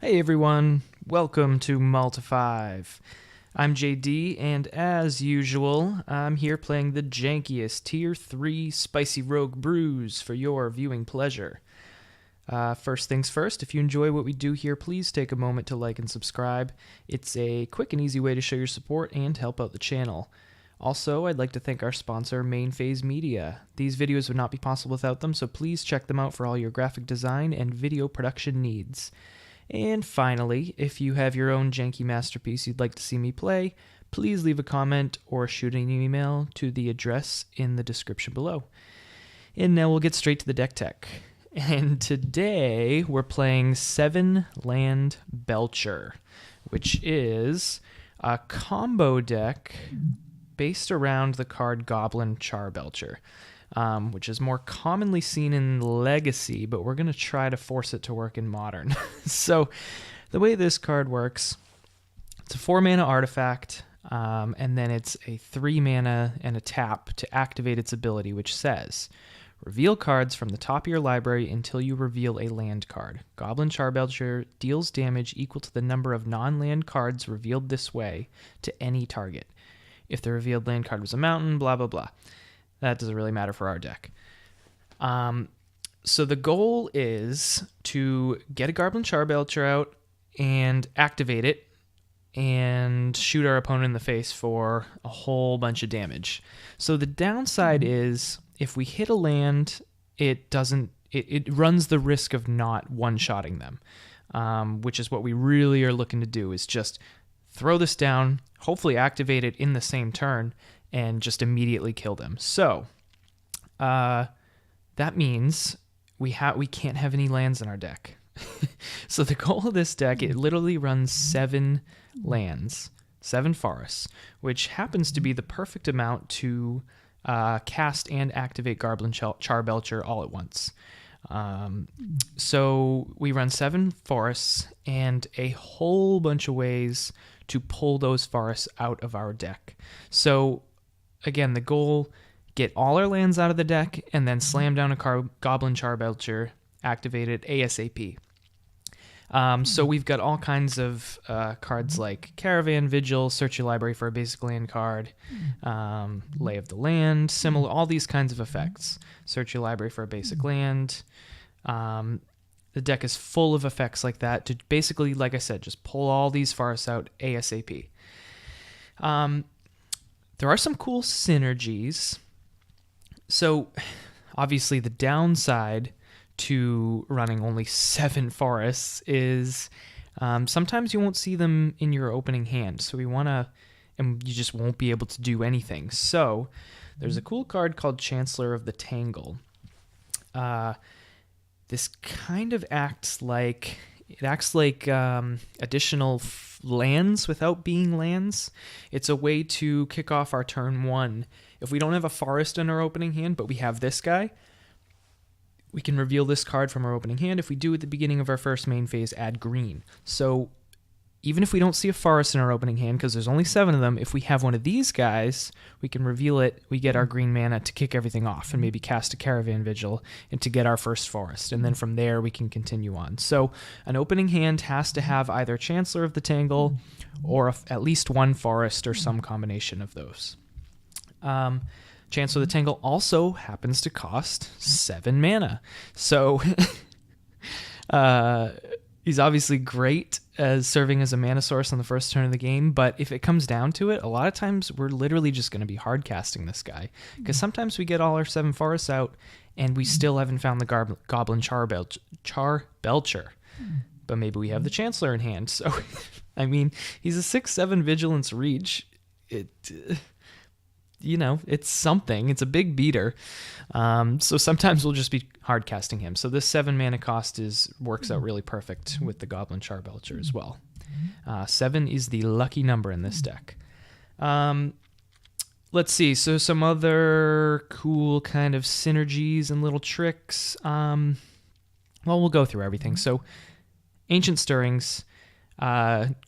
Hey everyone, welcome to Multi5. I'm JD, and as usual, I'm here playing the jankiest Tier 3 Spicy Rogue Brews for your viewing pleasure. First things first, if you enjoy what we do here, please take a moment to like and subscribe. It's a quick and easy way to show your support and help out the channel. Also, I'd like to thank our sponsor, Main Phase Media. These videos would not be possible without them, so please check them out for all your graphic design and video production needs. And finally, if you have your own janky masterpiece you'd like to see me play, please leave a comment or shoot an email to the address in the description below. And now we'll get straight to the deck tech. And today we're playing 7 Land Belcher, which is a combo deck based around the card Goblin Charbelcher. Which is more commonly seen in Legacy, but we're going to try to force it to work in Modern. So the way this card works, it's a 4-mana artifact, and then it's a 3 mana and a tap to activate its ability, which says, reveal cards from the top of your library until you reveal a land card. Goblin Charbelcher deals damage equal to the number of non-land cards revealed this way to any target. If the revealed land card was a mountain, blah, blah, blah. That doesn't really matter for our deck. So the goal is to get a Goblin Charbelcher out and activate it and shoot our opponent in the face for a whole bunch of damage. So the downside is if we hit a land, it runs the risk of not one-shotting them, which is what we really are looking to do, is just throw this down, hopefully activate it in the same turn, and just immediately kill them. So that means we can't have any lands in our deck. So the goal of this deck, it literally runs 7 lands, 7 forests, which happens to be the perfect amount to cast and activate Goblin Charbelcher all at once. So we run 7 forests and a whole bunch of ways to pull those forests out of our deck. So again, the goal, get all our lands out of the deck and then slam down a Goblin Charbelcher, activate it ASAP. So we've got all kinds of cards like Caravan Vigil, search your library for a basic land card, Lay of the Land, similar, all these kinds of effects. Search your library for a basic land. The deck is full of effects like that to basically, like I said, just pull all these forests out ASAP. There are some cool synergies. So obviously the downside to running only 7 forests is sometimes you won't see them in your opening hand. So and you just won't be able to do anything. So there's a cool card called Chancellor of the Tangle. This kind of acts like additional lands without being lands. It's a way to kick off our turn 1. If we don't have a forest in our opening hand, but we have this guy, we can reveal this card from our opening hand. If we do at the beginning of our first main phase, add green. So even if we don't see a forest in our opening hand, because there's only 7 of them, if we have one of these guys, we can reveal it, we get our green mana to kick everything off and maybe cast a Caravan Vigil and to get our first forest. And then from there, we can continue on. So an opening hand has to have either Chancellor of the Tangle or at least 1 forest or some combination of those. Chancellor of the Tangle also happens to cost 7 mana. So he's obviously great as serving as a mana source on the first turn of the game, but if it comes down to it, a lot of times we're literally just going to be hard casting this guy, because sometimes we get all our 7 forests out and we still haven't found the Goblin Charbelcher, but maybe we have the Chancellor in hand. So I mean, he's a 6/7 Vigilance Reach. It's something. It's a big beater. So sometimes we'll just be hard casting him. So this 7 mana cost works out really perfect with the Goblin Charbelcher as well. 7 is the lucky number in this deck. Let's see. So some other cool kind of synergies and little tricks. Well, we'll go through everything. So Ancient Stirrings.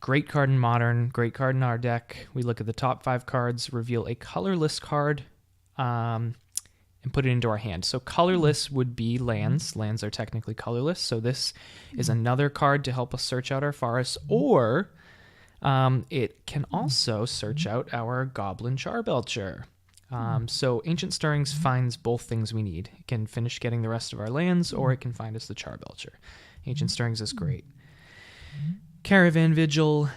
Great card in Modern, great card in our deck. We look at the top 5 cards, reveal a colorless card, and put it into our hand. So colorless would be lands. Lands are technically colorless. So this is another card to help us search out our forests, or it can also search out our Goblin Charbelcher. So Ancient Stirrings finds both things we need. It can finish getting the rest of our lands, or it can find us the Charbelcher. Ancient Stirrings is great. Caravan Vigil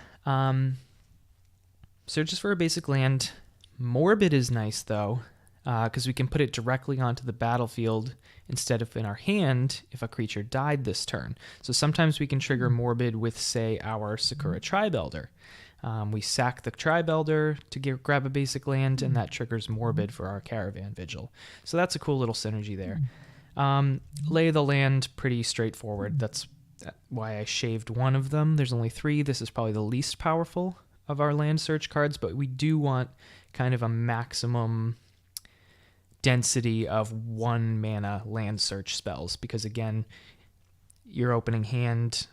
searches for a basic land. Morbid is nice, though, because we can put it directly onto the battlefield instead of in our hand if a creature died this turn. So sometimes we can trigger Morbid with, say, our Sakura Tribe Elder. We sack the Tribe Elder to grab a basic land, and that triggers Morbid for our Caravan Vigil. So that's a cool little synergy there. Lay of the Land, pretty straightforward. That's why I shaved one of them. There's only 3. This is probably the least powerful of our land search cards, but we do want kind of a maximum density of 1 mana land search spells, because again, your opening hand,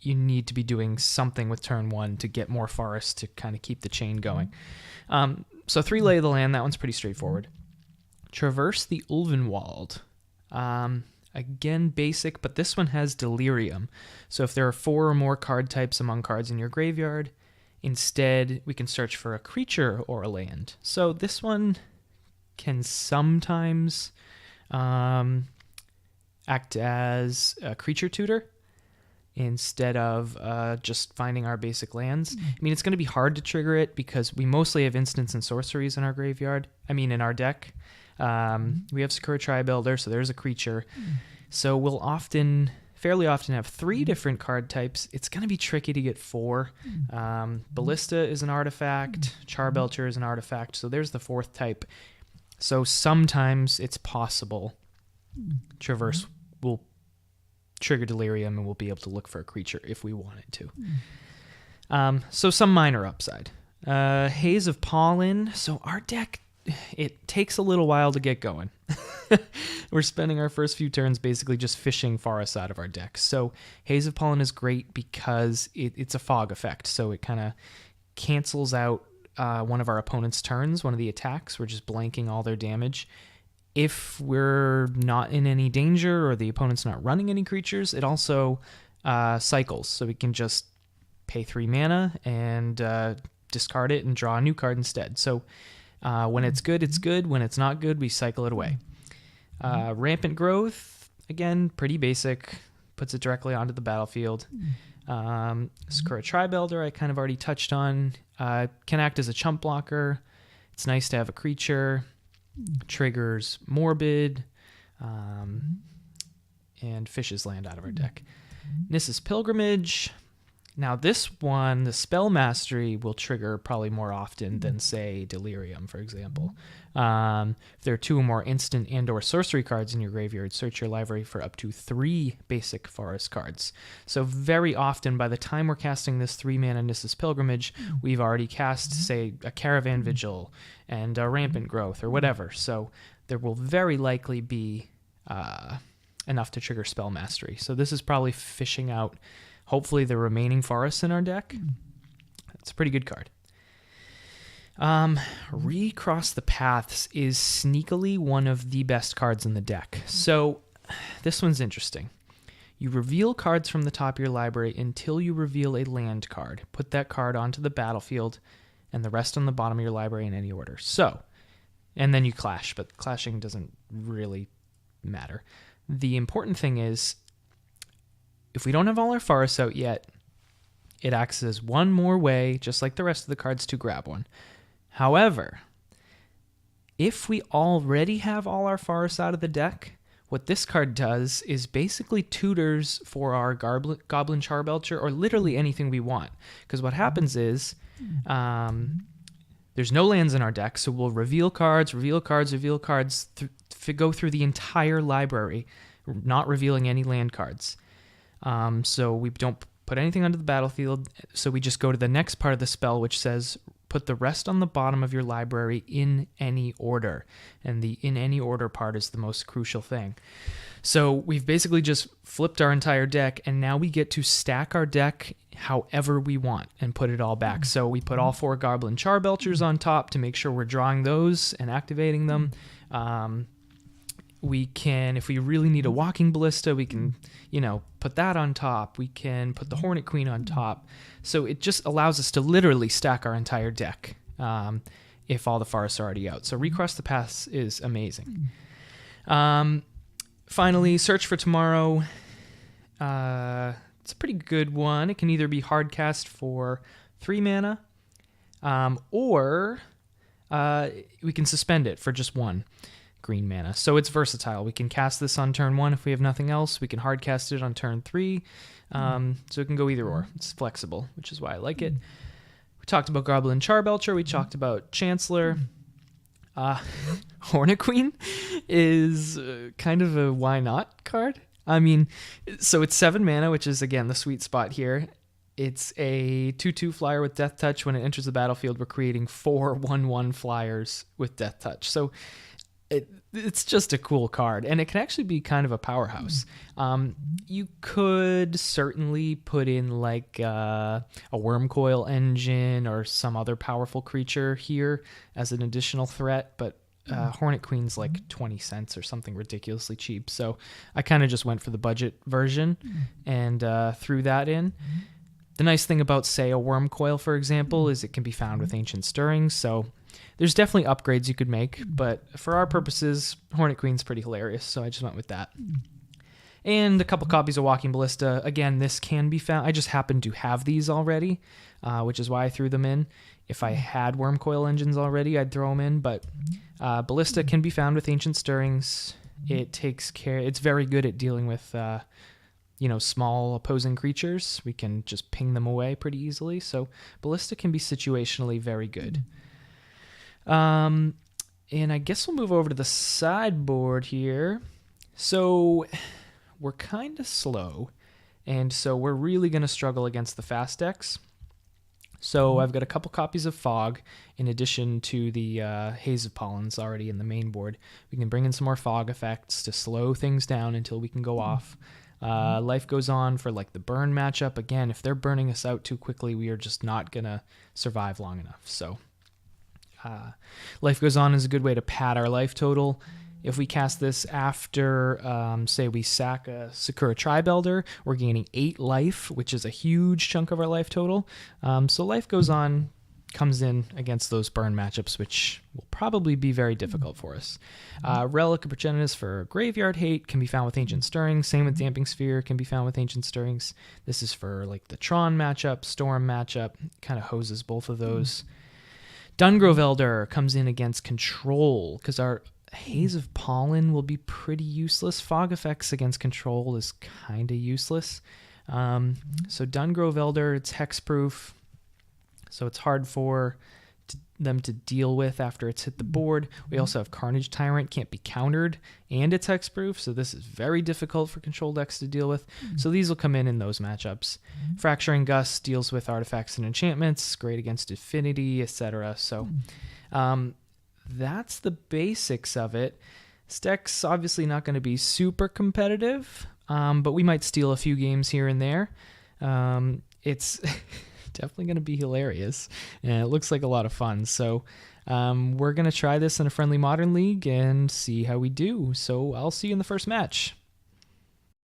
you need to be doing something with turn 1 to get more forests to kind of keep the chain going. So 3 Lay of the Land, that one's pretty straightforward. Traverse the Ulvenwald. Again, basic, but this one has Delirium. So if there are 4 or more card types among cards in your graveyard, instead we can search for a creature or a land. So this one can sometimes act as a creature tutor instead of just finding our basic lands. I mean, it's going to be hard to trigger it because we mostly have instants and sorceries in our graveyard. I mean, in our deck. We have Sakura Tribe Elder, so there's a creature. So we'll fairly often have 3 different card types. It's going to be tricky to get 4. Ballista is an artifact. Charbelcher is an artifact. So there's the 4th type. So sometimes it's possible Traverse will trigger Delirium and we'll be able to look for a creature if we wanted to. So some minor upside. Haze of Pollen. So our deck, it takes a little while to get going. We're spending our first few turns basically just fishing forests out of our deck. So Haze of Pollen is great because it's a fog effect. So it kind of cancels out one of our opponent's turns, one of the attacks. We're just blanking all their damage. If we're not in any danger or the opponent's not running any creatures, it also cycles. So we can just pay 3 mana and discard it and draw a new card instead. So when it's good, it's good. When it's not good, we cycle it away. Rampant Growth, again, pretty basic. Puts it directly onto the battlefield. Sakura Tribe Elder, I kind of already touched on. Can act as a chump blocker. It's nice to have a creature. Triggers Morbid. And fishes land out of our deck. Nissa's Pilgrimage. Now this one, the Spell Mastery, will trigger probably more often than, say, Delirium, for example. If there are 2 or more instant and or sorcery cards in your graveyard, search your library for up to 3 basic forest cards. So very often, by the time we're casting this 3-mana Nissa's Pilgrimage, we've already cast, say, a Caravan Vigil and a Rampant Growth or whatever. So there will very likely be enough to trigger Spell Mastery. So this is probably fishing out hopefully the remaining forests in our deck. That's a pretty good card. Recross the Paths is sneakily one of the best cards in the deck. So this one's interesting. You reveal cards from the top of your library until you reveal a land card. Put that card onto the battlefield and the rest on the bottom of your library in any order. So, and then you clash, but clashing doesn't really matter. The important thing is, if we don't have all our forests out yet, it acts as one more way, just like the rest of the cards, to grab one. However, if we already have all our forests out of the deck, what this card does is basically tutors for our Goblin Charbelcher or literally anything we want. Because what happens is there's no lands in our deck, so we'll reveal cards, go through the entire library, not revealing any land cards. So we don't put anything onto the battlefield, so we just go to the next part of the spell, which says put the rest on the bottom of your library in any order. And the in any order part is the most crucial thing. So we've basically just flipped our entire deck, and now we get to stack our deck however we want and put it all back. So we put all 4 Goblin Charbelchers on top to make sure we're drawing those and activating them. We can, if we really need a walking ballista, we can, put that on top. We can put the Hornet Queen on top. So it just allows us to literally stack our entire deck if all the forests are already out. So Recross the Paths is amazing. Finally, Search for Tomorrow. It's a pretty good one. It can either be hard cast for 3 mana, or we can suspend it for just 1 green mana. So it's versatile. We can cast this on turn 1 if we have nothing else. We can hard cast it on turn 3. So it can go either or. It's flexible, which is why I like it. We talked about Goblin Charbelcher. We talked about Chancellor. Hornet Queen is kind of a why not card. I mean, so it's 7 mana, which is, again, the sweet spot here. It's a 2/2 flyer with Death Touch. When it enters the battlefield, we're creating 4 1/1 flyers with Death Touch. So it's just a cool card, and it can actually be kind of a powerhouse. You could certainly put in like a Wormcoil Engine or some other powerful creature here as an additional threat, but Hornet Queen's like 20 cents or something ridiculously cheap. So I kind of just went for the budget version and threw that in. The nice thing about, say, a Wormcoil, for example, is it can be found with Ancient Stirrings. So there's definitely upgrades you could make, but for our purposes, Hornet Queen's pretty hilarious, so I just went with that. And a couple copies of Walking Ballista. Again, this can be found. I just happen to have these already, which is why I threw them in. If I had Wormcoil Engines already, I'd throw them in, but Ballista can be found with Ancient Stirrings. It takes care. It's very good at dealing with small opposing creatures. We can just ping them away pretty easily. So Ballista can be situationally very good. And I guess we'll move over to the sideboard here. So we're kind of slow, and so we're really going to struggle against the fast decks. So I've got a couple copies of Fog in addition to the Haze of Pollens already in the main board. We can bring in some more Fog effects to slow things down until we can go off. Life Goes On for like the burn matchup. Again, if they're burning us out too quickly, we are just not going to survive long enough. So Life Goes On is a good way to pad our life total. If we cast this after, say, we sack a Sakura Tribe Elder, we're gaining 8 life, which is a huge chunk of our life total. So Life Goes On comes in against those burn matchups, which will probably be very difficult for us. Relic of Progenitus for Graveyard Hate can be found with Ancient Stirrings. Same with Damping Sphere can be found with Ancient Stirrings. This is for like the Tron matchup, Storm matchup, kind of hoses both of those. Dungrove Elder comes in against Control, because our Haze of Pollen will be pretty useless. Fog effects against Control is kind of useless. So Dungrove Elder, it's hexproof, so it's hard for them to deal with after it's hit the board. We also have Carnage Tyrant, can't be countered, and it's hexproof, so this is very difficult for Control decks to deal with. So these will come in those matchups. Fracturing Gust deals with artifacts and enchantments, great against Affinity, etc. So that's the basics of it. This deck's obviously not going to be super competitive, but we might steal a few games here and there. It's definitely going to be hilarious, and it looks like a lot of fun. So we're going to try this in a friendly Modern League and see how we do. So I'll see you in the first match.